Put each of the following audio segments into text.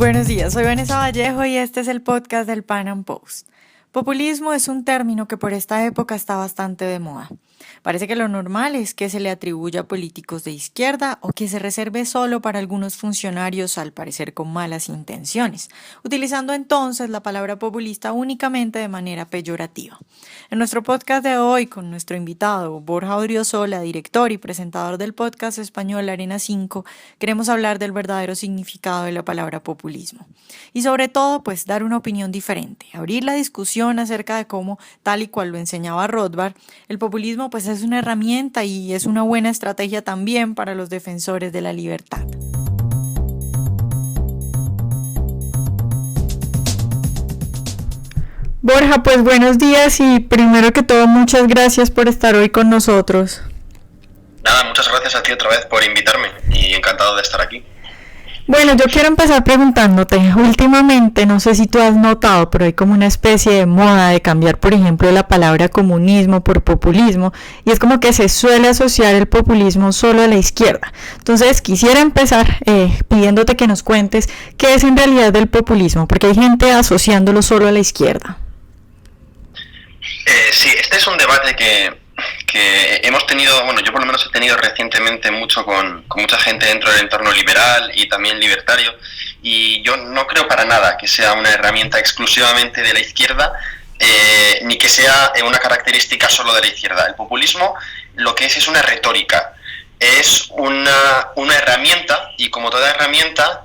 Buenos días, soy Vanessa Vallejo y este es el podcast del Pan Am Post. Populismo es un término que por esta época está bastante de moda. Parece que lo normal es que se le atribuya a políticos de izquierda o que se reserve solo para algunos funcionarios, al parecer con malas intenciones, utilizando entonces la palabra populista únicamente de manera peyorativa. En nuestro podcast de hoy, con nuestro invitado Borja Odriozola, director y presentador del podcast español Arena 5, queremos hablar del verdadero significado de la palabra populismo. Y sobre todo, pues dar una opinión diferente, abrir la discusión acerca de cómo, tal y cual lo enseñaba Rothbard, el populismo pues es una herramienta y es una buena estrategia también para los defensores de la libertad. Borja, pues buenos días y primero que todo muchas gracias por estar hoy con nosotros. Nada, muchas gracias a ti otra vez por invitarme y encantado de estar aquí. Bueno, yo quiero empezar preguntándote, últimamente, no sé si tú has notado, pero hay como una especie de moda de cambiar, por ejemplo, la palabra comunismo por populismo, y es como que se suele asociar el populismo solo a la izquierda. Entonces, quisiera empezar pidiéndote que nos cuentes qué es en realidad el populismo, porque hay gente asociándolo solo a la izquierda. Sí, este es un debate que hemos tenido, bueno, yo por lo menos he tenido recientemente mucho con mucha gente dentro del entorno liberal y también libertario, y yo no creo para nada que sea una herramienta exclusivamente de la izquierda, ni que sea una característica solo de la izquierda. El populismo lo que es una retórica, es una herramienta, y como toda herramienta,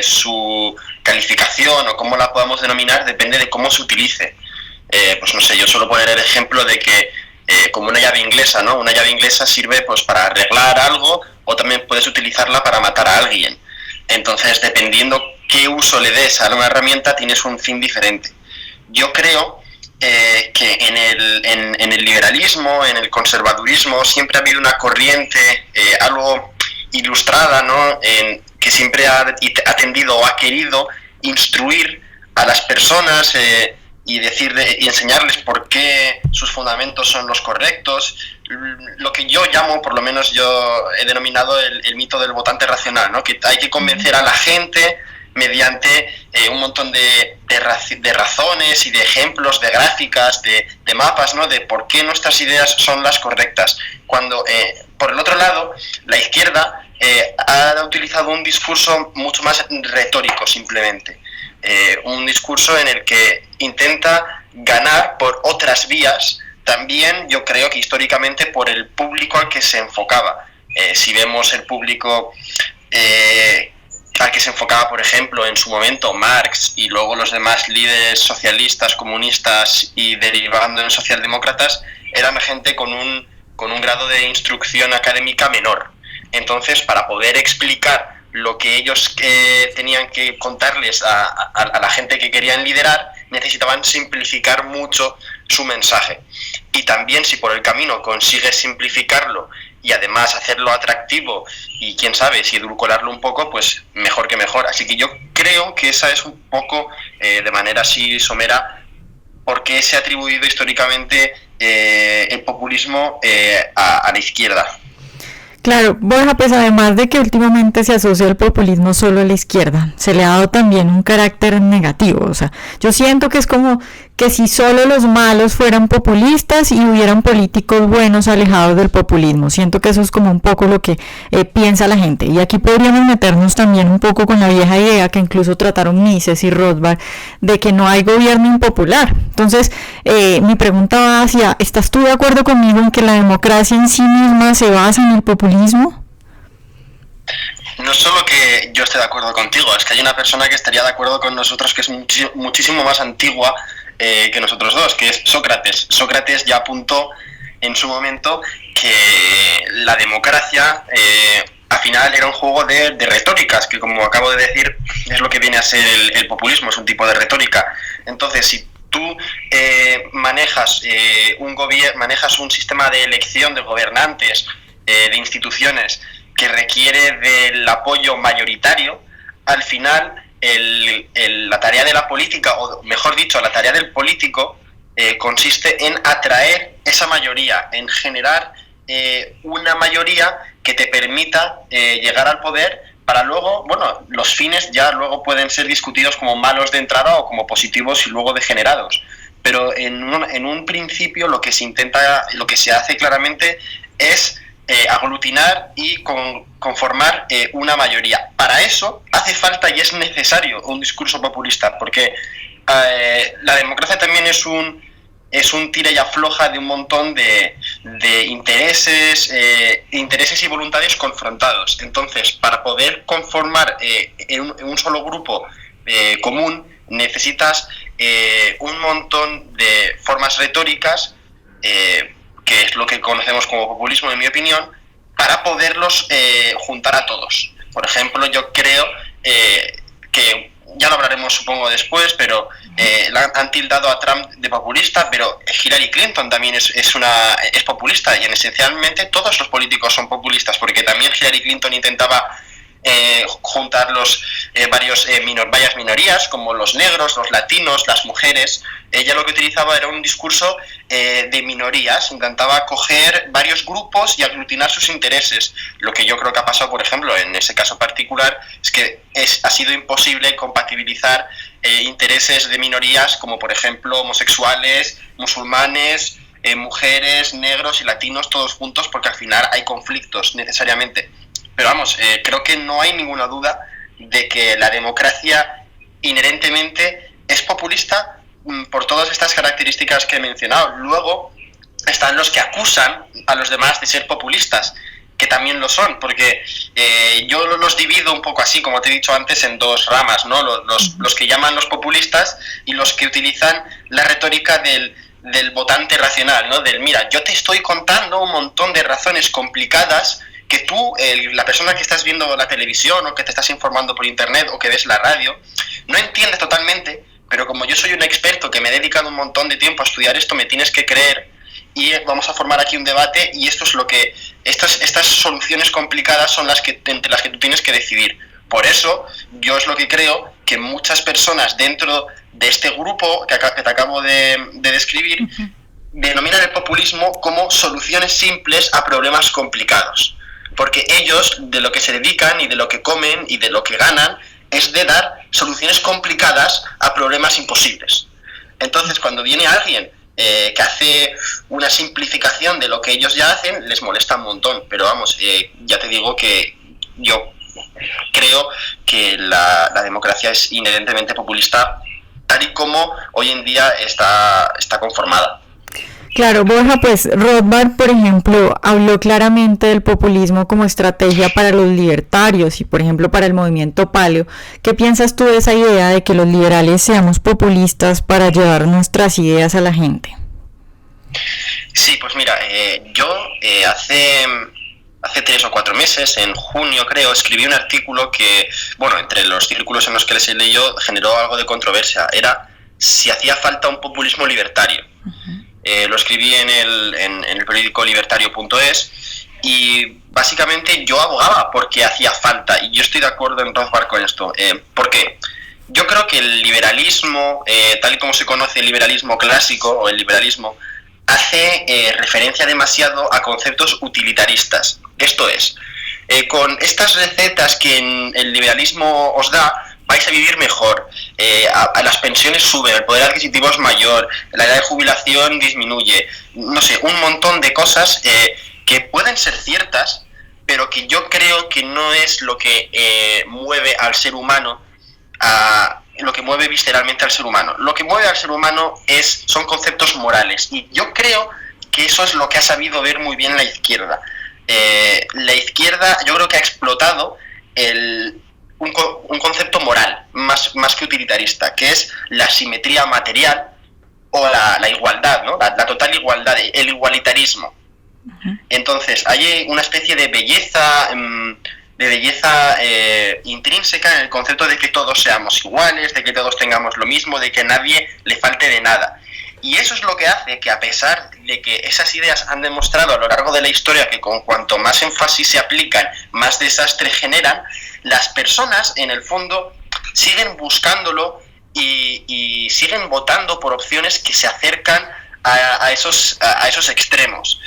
su calificación o cómo la podamos denominar depende de cómo se utilice. Pues no sé, yo suelo poner el ejemplo de que como una llave inglesa, ¿no? Una llave inglesa sirve pues para arreglar algo, o también puedes utilizarla para matar a alguien. Entonces, dependiendo qué uso le des a una herramienta, tienes un fin diferente. Yo creo que en el liberalismo, en el conservadurismo, siempre ha habido una corriente algo ilustrada, ¿no? Que siempre ha tendido o ha querido instruir a las personas y enseñarles por qué sus fundamentos son los correctos, lo que yo llamo, por lo menos yo he denominado el mito del votante racional, ¿no? Que hay que convencer a la gente mediante un montón de razones y de ejemplos, de gráficas, de mapas, ¿no? De por qué nuestras ideas son las correctas. Cuando, por el otro lado, la izquierda ha utilizado un discurso mucho más retórico, simplemente. Un discurso en el que intenta ganar por otras vías, también yo creo que históricamente por el público al que se enfocaba. Si vemos el público al que se enfocaba, por ejemplo, en su momento Marx y luego los demás líderes socialistas, comunistas y derivando en socialdemócratas, eran gente con un grado de instrucción académica menor. Entonces, para poder explicar lo que ellos tenían que contarles a la gente que querían liderar, necesitaban simplificar mucho su mensaje. Y también, si por el camino consigues simplificarlo y además hacerlo atractivo y quién sabe, si edulcorarlo un poco, pues mejor que mejor. Así que yo creo que esa es un poco, de manera así somera, por qué se ha atribuido históricamente el populismo a la izquierda. Claro, Borja, pues además de que últimamente se asocia el populismo solo a la izquierda, se le ha dado también un carácter negativo. O sea, yo siento que es como que si solo los malos fueran populistas y hubieran políticos buenos alejados del populismo. Siento que eso es como un poco lo que piensa la gente. Y aquí podríamos meternos también un poco con la vieja idea que incluso trataron Mises y Rothbard de que no hay gobierno impopular. Entonces, mi pregunta va hacia, ¿estás tú de acuerdo conmigo en que la democracia en sí misma se basa en el populismo? No solo que yo esté de acuerdo contigo, es que hay una persona que estaría de acuerdo con nosotros que es muchísimo más antigua que nosotros dos, que es Sócrates. Sócrates ya apuntó en su momento que la democracia al final era un juego de retóricas, que como acabo de decir es lo que viene a ser el populismo, es un tipo de retórica. Entonces, si tú manejas un sistema de elección de gobernantes, de instituciones, que requiere del apoyo mayoritario, al final la tarea de la política, o mejor dicho, la tarea del político consiste en atraer esa mayoría, en generar una mayoría que te permita llegar al poder para luego, bueno, los fines ya luego pueden ser discutidos como malos de entrada o como positivos y luego degenerados. Pero en un principio lo que se intenta, lo que se hace claramente es aglutinar y conformar una mayoría. Para eso hace falta y es necesario un discurso populista, porque la democracia también es un tira y afloja de un montón de intereses y voluntades confrontados. Entonces, para poder conformar en un solo grupo común, necesitas un montón de formas retóricas, que es lo que conocemos como populismo, en mi opinión, para poderlos juntar a todos. Por ejemplo, yo creo que, ya lo hablaremos supongo después, pero han tildado a Trump de populista, pero Hillary Clinton también es populista, y esencialmente todos los políticos son populistas, porque también Hillary Clinton intentaba juntar varias minorías, como los negros, los latinos, las mujeres. Ella lo que utilizaba era un discurso de minorías, intentaba coger varios grupos y aglutinar sus intereses. Lo que yo creo que ha pasado, por ejemplo, en ese caso particular, es que ha sido imposible compatibilizar intereses de minorías como, por ejemplo, homosexuales, musulmanes, mujeres, negros y latinos, todos juntos, porque al final hay conflictos necesariamente. Pero vamos, creo que no hay ninguna duda de que la democracia inherentemente es populista por todas estas características que he mencionado. Luego están los que acusan a los demás de ser populistas, que también lo son, porque yo los divido un poco así, como te he dicho antes, en dos ramas, ¿no? Los que llaman los populistas y los que utilizan la retórica del votante racional, ¿no? Del, mira, yo te estoy contando un montón de razones complicadas que tú, la persona que estás viendo la televisión o que te estás informando por internet o que ves la radio, no entiendes totalmente, pero como yo soy un experto que me he dedicado un montón de tiempo a estudiar esto, me tienes que creer y vamos a formar aquí un debate, y esto es lo que estas soluciones complicadas son entre las que tú tienes que decidir. Por eso yo es lo que creo que muchas personas dentro de este grupo que te acabo de describir denominan el populismo como soluciones simples a problemas complicados. Porque ellos, de lo que se dedican y de lo que comen y de lo que ganan, es de dar soluciones complicadas a problemas imposibles. Entonces, cuando viene alguien que hace una simplificación de lo que ellos ya hacen, les molesta un montón. Pero vamos, ya te digo que yo creo que la democracia es inherentemente populista, tal y como hoy en día está conformada. Claro, Borja, pues Rothbard, por ejemplo, habló claramente del populismo como estrategia para los libertarios y, por ejemplo, para el movimiento paleo. ¿Qué piensas tú de esa idea de que los liberales seamos populistas para llevar nuestras ideas a la gente? Sí, pues mira, yo hace 3 o 4 meses, en junio creo, escribí un artículo que, bueno, entre los círculos en los que les he leído generó algo de controversia. Era si hacía falta un populismo libertario. Lo escribí en el periódico libertario.es, y básicamente yo abogaba porque hacía falta, y yo estoy de acuerdo en Rothbard con esto. ¿Por qué? Yo creo que el liberalismo, tal y como se conoce el liberalismo clásico o el liberalismo, hace referencia demasiado a conceptos utilitaristas. Esto es, con estas recetas que el liberalismo os da, vais a vivir mejor, a las pensiones suben, el poder adquisitivo es mayor, la edad de jubilación disminuye, no sé, un montón de cosas que pueden ser ciertas, pero que yo creo que no es lo que mueve al ser humano, lo que mueve visceralmente al ser humano. Lo que mueve al ser humano son conceptos morales, y yo creo que eso es lo que ha sabido ver muy bien la izquierda. La izquierda yo creo que ha explotado un concepto moral más que utilitarista, que es la simetría material o la igualdad, ¿no? La total igualdad, el igualitarismo. Entonces hay una especie de belleza intrínseca en el concepto de que todos seamos iguales, de que todos tengamos lo mismo, de que a nadie le falte de nada. Y eso es lo que hace que, a pesar de que esas ideas han demostrado a lo largo de la historia que con cuanto más énfasis se aplican, más desastre generan, las personas en el fondo siguen buscándolo y siguen votando por opciones que se acercan a esos extremos.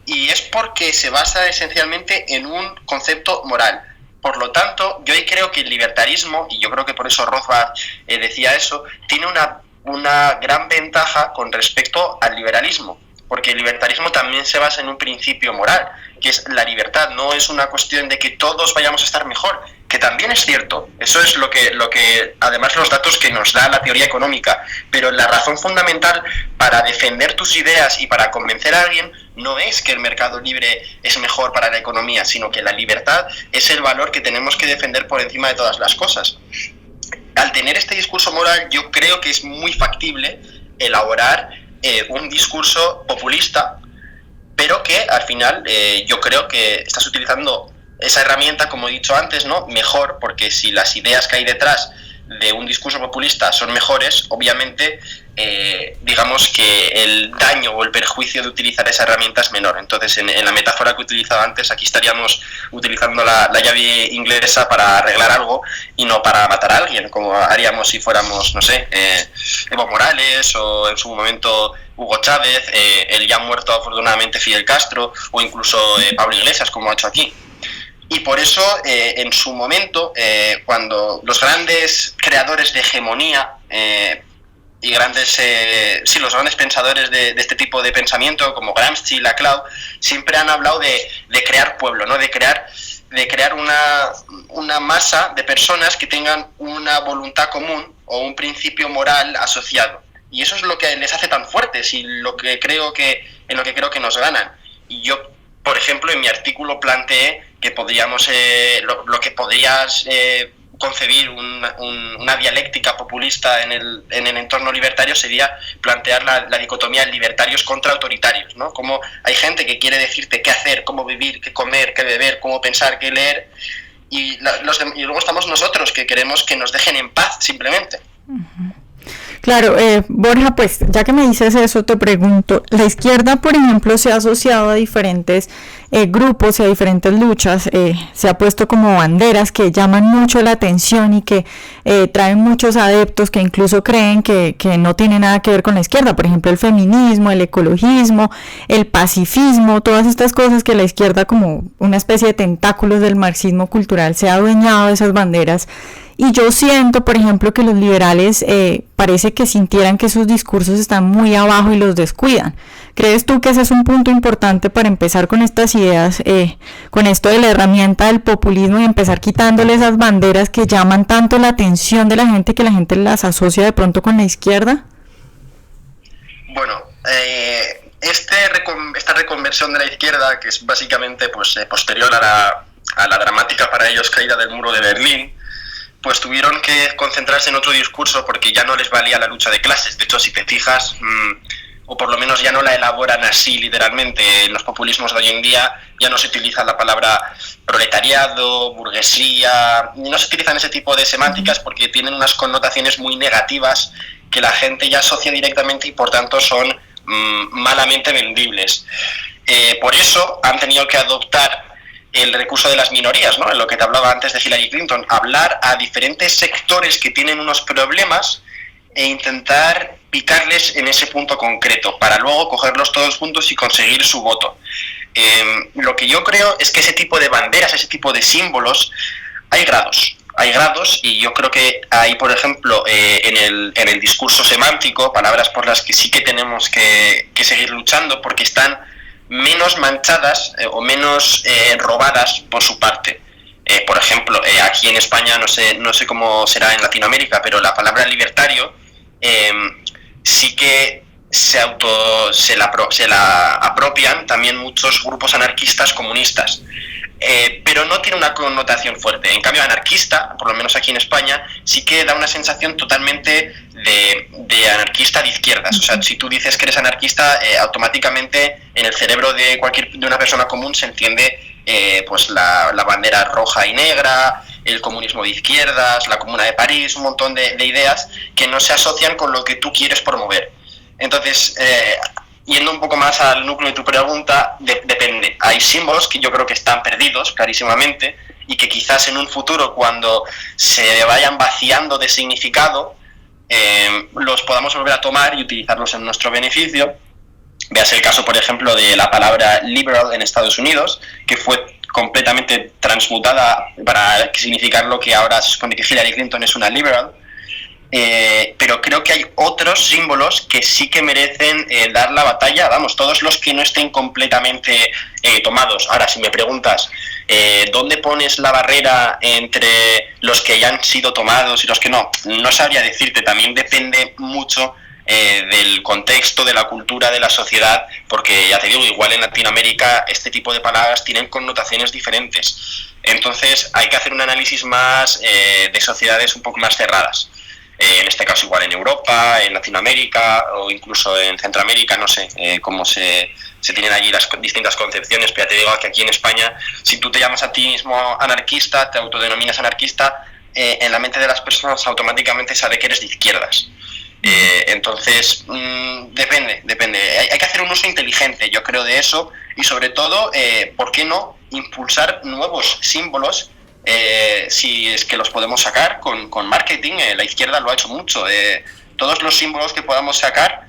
Y es porque se basa esencialmente en un concepto moral. Por lo tanto, yo ahí creo que el libertarismo, y yo creo que por eso Rothbard decía eso, tiene una gran ventaja con respecto al liberalismo, porque el libertarismo también se basa en un principio moral, que es la libertad. No es una cuestión de que todos vayamos a estar mejor, que también es cierto, eso es lo que además los datos que nos da la teoría económica, pero la razón fundamental para defender tus ideas y para convencer a alguien no es que el mercado libre es mejor para la economía, sino que la libertad es el valor que tenemos que defender por encima de todas las cosas. Al tener este discurso moral, yo creo que es muy factible elaborar un discurso populista, pero que al final yo creo que estás utilizando esa herramienta, como he dicho antes, ¿no? Mejor, porque si las ideas que hay detrás de un discurso populista son mejores, obviamente digamos que el daño o el perjuicio de utilizar esa herramienta es menor. Entonces, en la metáfora que he utilizado antes, aquí estaríamos utilizando la llave inglesa para arreglar algo y no para matar a alguien, como haríamos si fuéramos, no sé, Evo Morales o en su momento Hugo Chávez, el ya muerto afortunadamente Fidel Castro, o incluso Pablo Iglesias, como ha hecho aquí. Y por eso, en su momento, cuando los grandes creadores de hegemonía y los grandes pensadores de este tipo de pensamiento, como Gramsci y Laclau, siempre han hablado de crear pueblo, ¿no? De crear una masa de personas que tengan una voluntad común o un principio moral asociado. Y eso es lo que les hace tan fuertes y en lo que creo que nos ganan. Y yo, por ejemplo, en mi artículo planteé que podríamos, lo que podrías concebir una dialéctica populista en el entorno libertario sería plantear la dicotomía libertarios contra autoritarios, ¿no? Como hay gente que quiere decirte qué hacer, cómo vivir, qué comer, qué beber, cómo pensar, qué leer, y luego estamos nosotros que queremos que nos dejen en paz simplemente. Uh-huh. Claro, Borja, pues ya que me dices eso, te pregunto, la izquierda, por ejemplo, se ha asociado a diferentes grupos y a diferentes luchas, se ha puesto como banderas que llaman mucho la atención y que traen muchos adeptos que incluso creen que no tiene nada que ver con la izquierda, por ejemplo, el feminismo, el ecologismo, el pacifismo, todas estas cosas que la izquierda, como una especie de tentáculos del marxismo cultural, se ha adueñado de esas banderas. Y yo siento, por ejemplo, que los liberales parece que sintieran que sus discursos están muy abajo y los descuidan. ¿Crees tú que ese es un punto importante para empezar con estas ideas, con esto de la herramienta del populismo y empezar quitándole esas banderas que llaman tanto la atención de la gente que la gente las asocia de pronto con la izquierda? Bueno, esta reconversión de la izquierda, que es básicamente pues, posterior a la dramática para ellos caída del muro de Berlín, pues tuvieron que concentrarse en otro discurso porque ya no les valía la lucha de clases. De hecho, si te fijas, o por lo menos ya no la elaboran así literalmente, en los populismos de hoy en día ya no se utiliza la palabra proletariado, burguesía, no se utilizan ese tipo de semánticas porque tienen unas connotaciones muy negativas que la gente ya asocia directamente y por tanto son malamente vendibles. Por eso han tenido que adoptar el recurso de las minorías, ¿no? En lo que te hablaba antes de Hillary Clinton, hablar a diferentes sectores que tienen unos problemas e intentar picarles en ese punto concreto para luego cogerlos todos juntos y conseguir su voto. Lo que yo creo es que ese tipo de banderas, ese tipo de símbolos, hay grados y yo creo que hay, por ejemplo, en el discurso semántico, palabras por las que sí que tenemos que seguir luchando porque están menos manchadas o menos robadas por su parte. Por ejemplo, aquí en España, no sé cómo será en Latinoamérica, pero la palabra libertario sí que se la apropian también muchos grupos anarquistas comunistas. Pero no tiene una connotación fuerte. En cambio, anarquista, por lo menos aquí en España, sí que da una sensación totalmente de anarquista de izquierdas. O sea, si tú dices que eres anarquista, automáticamente en el cerebro de una persona común se entiende pues la bandera roja y negra, el comunismo de izquierdas, la Comuna de París, un montón de ideas que no se asocian con lo que tú quieres promover. Entonces, yendo un poco más al núcleo de tu pregunta, depende. Hay símbolos que yo creo que están perdidos clarísimamente y que quizás en un futuro, cuando se vayan vaciando de significado, los podamos volver a tomar y utilizarlos en nuestro beneficio. Veas el caso, por ejemplo, de la palabra liberal en Estados Unidos, que fue completamente transmutada para significar lo que ahora se supone que Hillary Clinton es una liberal. Pero creo que hay otros símbolos que sí que merecen dar la batalla, vamos, todos los que no estén completamente tomados. Ahora, si me preguntas, ¿dónde pones la barrera entre los que ya han sido tomados y los que no? No sabría decirte, también depende mucho del contexto, de la cultura, de la sociedad, porque ya te digo, igual en Latinoamérica este tipo de palabras tienen connotaciones diferentes. Entonces hay que hacer un análisis más de sociedades un poco más cerradas. En este caso igual en Europa, en Latinoamérica o incluso en Centroamérica, no sé cómo se tienen allí las distintas concepciones, pero ya te digo que aquí en España, si tú te llamas a ti mismo anarquista, te autodenominas anarquista, en la mente de las personas automáticamente sabe que eres de izquierdas. Entonces, depende. Hay que hacer un uso inteligente, yo creo, de eso, y sobre todo, ¿por qué no impulsar nuevos símbolos? Si es que los podemos sacar con marketing, la izquierda lo ha hecho mucho. Todos los símbolos que podamos sacar,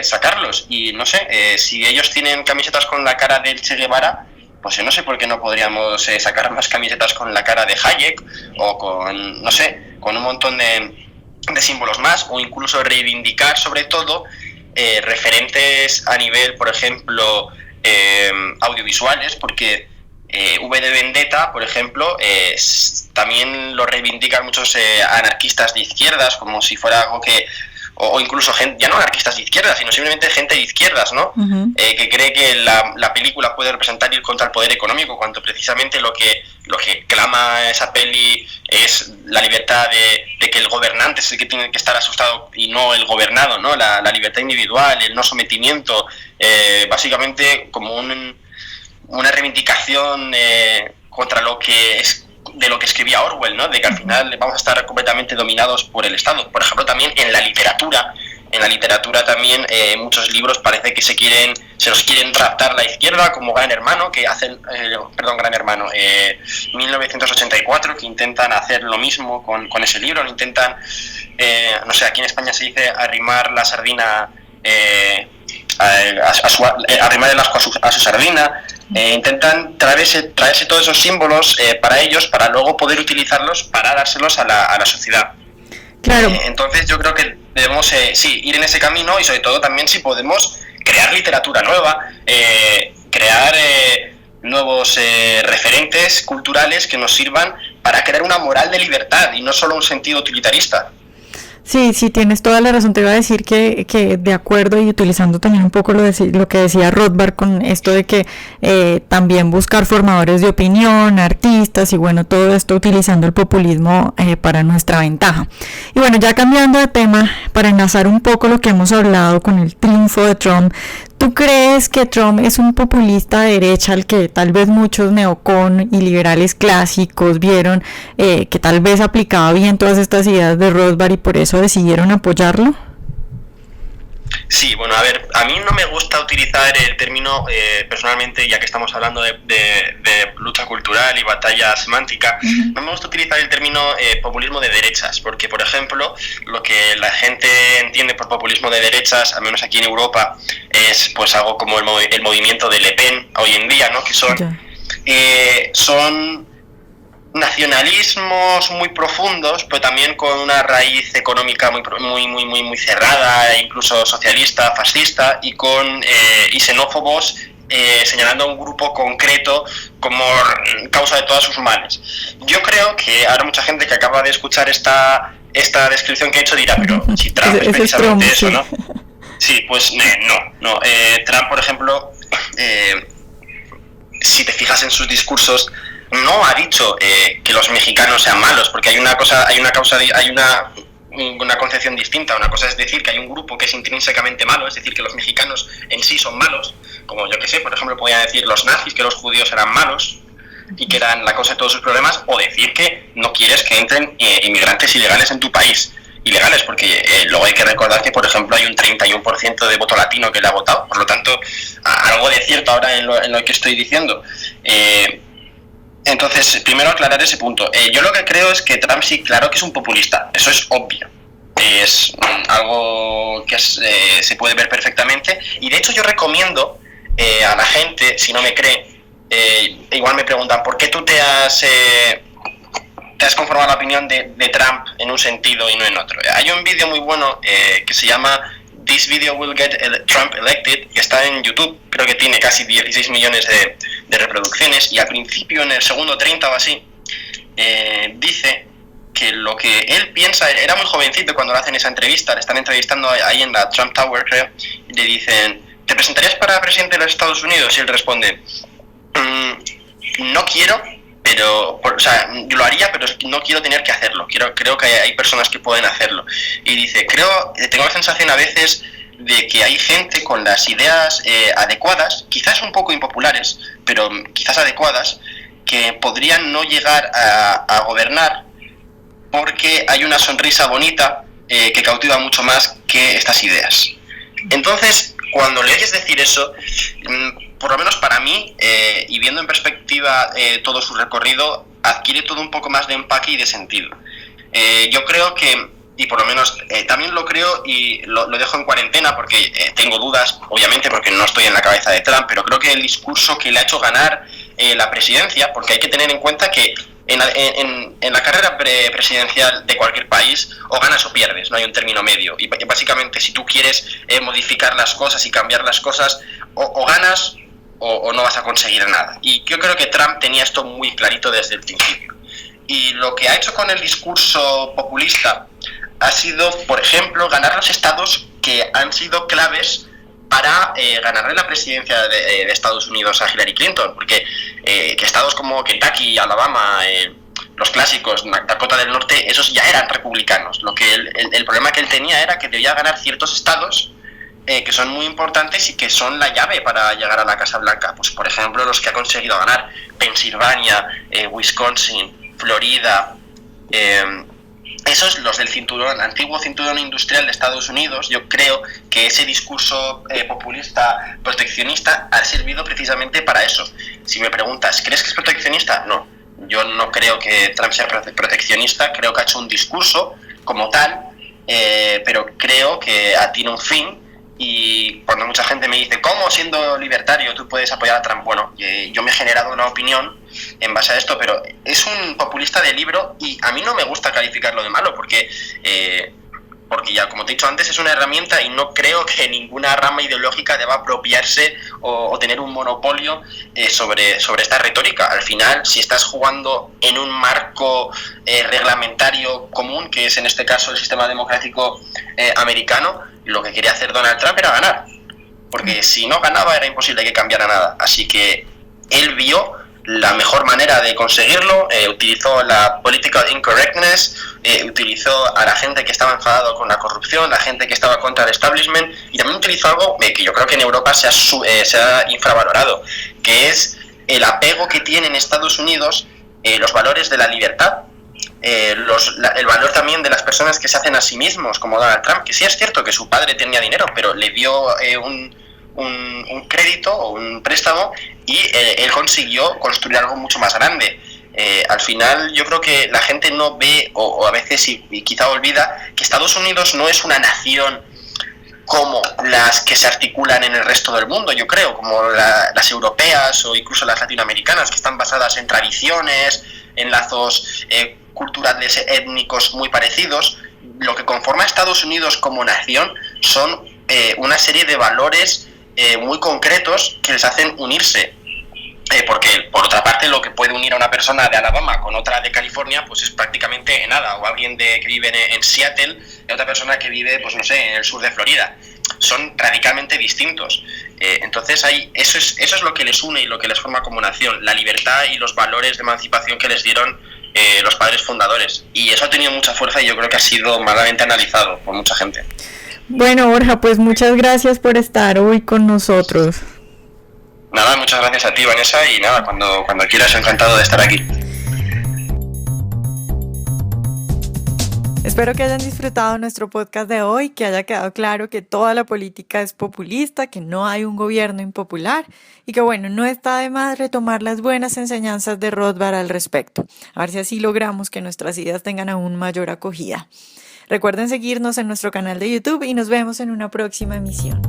sacarlos. Y no sé, si ellos tienen camisetas con la cara del Che Guevara, pues no sé por qué no podríamos sacar más camisetas con la cara de Hayek o con, no sé, con un montón de símbolos más, o incluso reivindicar sobre todo referentes a nivel, por ejemplo, audiovisuales, porque V de Vendetta, por ejemplo, también lo reivindican muchos anarquistas de izquierdas, como si fuera algo que, o incluso gente, ya no anarquistas de izquierdas, sino simplemente gente de izquierdas, ¿no? Uh-huh. Que cree que la película puede representar ir contra el poder económico, cuando precisamente lo que clama esa peli es la libertad de que el gobernante es el que tiene que estar asustado y no el gobernado, ¿no? La libertad individual, el no sometimiento, básicamente como una reivindicación contra lo que es de lo que escribía Orwell, ¿no? De que al final vamos a estar completamente dominados por el Estado. Por ejemplo, también en la literatura también muchos libros parece que se los quieren raptar la izquierda, como Gran Hermano, que hacen, Gran Hermano, 1984, que intentan hacer lo mismo con ese libro, intentan, no sé, aquí en España se dice arrimar la sardina, arrimar el asco a su sardina. Intentan traerse todos esos símbolos para ellos, para luego poder utilizarlos para dárselos a la sociedad. Claro. Entonces yo creo que debemos ir en ese camino, y sobre todo también si podemos crear literatura nueva, crear nuevos referentes culturales que nos sirvan para crear una moral de libertad y no solo un sentido utilitarista. Sí, tienes toda la razón. Te iba a decir que de acuerdo, y utilizando también un poco lo que decía Rothbard con esto de que también buscar formadores de opinión, artistas y bueno, todo esto utilizando el populismo para nuestra ventaja. Y bueno, ya cambiando de tema, para enlazar un poco lo que hemos hablado con el triunfo de Trump, ¿tú crees que Trump es un populista de derecha al que tal vez muchos neocon y liberales clásicos vieron que tal vez aplicaba bien todas estas ideas de Rothbard y por eso decidieron apoyarlo? Sí, bueno, a ver, a mí no me gusta utilizar el término, personalmente, ya que estamos hablando de lucha cultural y batalla semántica, uh-huh. No me gusta utilizar el término populismo de derechas, porque, por ejemplo, lo que la gente entiende por populismo de derechas, al menos aquí en Europa, es pues algo como el movimiento de Le Pen hoy en día, ¿no? Que son nacionalismos muy profundos, pero también con una raíz económica muy cerrada, incluso socialista, fascista, y xenófobos, señalando a un grupo concreto como causa de todos sus males. Yo creo que ahora mucha gente que acaba de escuchar esta descripción que he hecho dirá, pero si Trump es precisamente eso, ¿no? Sí, pues no. Trump, por ejemplo, si te fijas en sus discursos, no ha dicho que los mexicanos sean malos, porque hay una concepción distinta. Una cosa es decir que hay un grupo que es intrínsecamente malo, es decir, que los mexicanos en sí son malos, como yo que sé, por ejemplo, podían decir los nazis que los judíos eran malos y que eran la causa de todos sus problemas, o decir que no quieres que entren inmigrantes ilegales en tu país. Ilegales, porque luego hay que recordar que, por ejemplo, hay un 31% de voto latino que le ha votado, por lo tanto, algo de cierto ahora en lo que estoy diciendo. Entonces, primero aclarar ese punto. Yo lo que creo es que Trump sí, claro que es un populista, eso es obvio. Es algo que se puede ver perfectamente, y de hecho yo recomiendo a la gente, si no me cree, igual me preguntan, ¿por qué tú te has conformado la opinión de Trump en un sentido y no en otro? Hay un vídeo muy bueno que se llama This Video Will Get Trump Elected, que está en YouTube, creo que tiene casi 16 millones de reproducciones, y al principio, en el segundo 30 o así, dice que lo que él piensa, era muy jovencito cuando le hacen esa entrevista, le están entrevistando ahí en la Trump Tower, creo, y le dicen, ¿te presentarías para presidente de los Estados Unidos? Y él responde, no quiero, pero, o sea, yo lo haría, pero no quiero tener que hacerlo. Creo que hay personas que pueden hacerlo. Y dice, tengo la sensación a veces de que hay gente con las ideas adecuadas, quizás un poco impopulares, pero quizás adecuadas, que podrían no llegar a gobernar porque hay una sonrisa bonita que cautiva mucho más que estas ideas. Entonces, cuando le oyes decir eso, por lo menos para mí, y viendo en perspectiva todo su recorrido, adquiere todo un poco más de empaque y de sentido. Yo creo que, y por lo menos también lo creo y lo dejo en cuarentena porque tengo dudas, obviamente, porque no estoy en la cabeza de Trump, pero creo que el discurso que le ha hecho ganar la presidencia, porque hay que tener en cuenta que en la carrera presidencial de cualquier país, o ganas o pierdes, no hay un término medio. Y básicamente, si tú quieres modificar las cosas y cambiar las cosas, o ganas o no vas a conseguir nada. Y yo creo que Trump tenía esto muy clarito desde el principio. Y lo que ha hecho con el discurso populista ha sido, por ejemplo, ganar los estados que han sido claves para ganarle la presidencia de Estados Unidos a Hillary Clinton, porque que estados como Kentucky, Alabama, los clásicos, Dakota del Norte, esos ya eran republicanos. Lo que el problema que él tenía era que debía ganar ciertos estados que son muy importantes y que son la llave para llegar a la Casa Blanca. Pues, por ejemplo, los que ha conseguido ganar: Pensilvania, Wisconsin, Florida, esos, los del cinturón, antiguo cinturón industrial de Estados Unidos. Yo creo que ese discurso populista, proteccionista, ha servido precisamente para eso. Si me preguntas, ¿crees que es proteccionista? No, yo no creo que Trump sea proteccionista, creo que ha hecho un discurso como tal, pero creo que tiene un fin. Y cuando mucha gente me dice, ¿cómo siendo libertario tú puedes apoyar a Trump? Bueno, yo me he generado una opinión en base a esto, pero es un populista de libro y a mí no me gusta calificarlo de malo porque ya, como te he dicho antes, es una herramienta y no creo que ninguna rama ideológica deba apropiarse o tener un monopolio sobre esta retórica. Al final, si estás jugando en un marco reglamentario común, que es en este caso el sistema democrático americano, lo que quería hacer Donald Trump era ganar, porque si no ganaba era imposible que cambiara nada. Así que él vio la mejor manera de conseguirlo, utilizó la political incorrectness, utilizó a la gente que estaba enfadado con la corrupción, la gente que estaba contra el establishment, y también utilizó algo que yo creo que en Europa se ha infravalorado, que es el apego que tiene en Estados Unidos los valores de la libertad, el valor también de las personas que se hacen a sí mismos, como Donald Trump, que sí es cierto que su padre tenía dinero, pero le dio un crédito o un préstamo y él consiguió construir algo mucho más grande. Al final yo creo que la gente no ve o a veces y quizá olvida que Estados Unidos no es una nación como las que se articulan en el resto del mundo, yo creo, como las europeas o incluso las latinoamericanas, que están basadas en tradiciones, en lazos culturales étnicos muy parecidos. Lo que conforma a Estados Unidos como nación son una serie de valores muy concretos que les hacen unirse, porque por otra parte lo que puede unir a una persona de Alabama con otra de California pues es prácticamente nada, o alguien que vive en Seattle y otra persona que vive, pues no sé, en el sur de Florida. Son radicalmente distintos. Entonces eso es lo que les une y lo que les forma como nación, la libertad y los valores de emancipación que les dieron los padres fundadores. Y eso ha tenido mucha fuerza y yo creo que ha sido malamente analizado por mucha gente. Bueno, Borja, pues muchas gracias por estar hoy con nosotros. Nada, muchas gracias a ti, Vanessa, y nada, cuando quieras, encantado de estar aquí. Espero que hayan disfrutado nuestro podcast de hoy, que haya quedado claro que toda la política es populista, que no hay un gobierno impopular y que bueno, no está de más retomar las buenas enseñanzas de Rothbard al respecto. A ver si así logramos que nuestras ideas tengan aún mayor acogida. Recuerden seguirnos en nuestro canal de YouTube y nos vemos en una próxima emisión.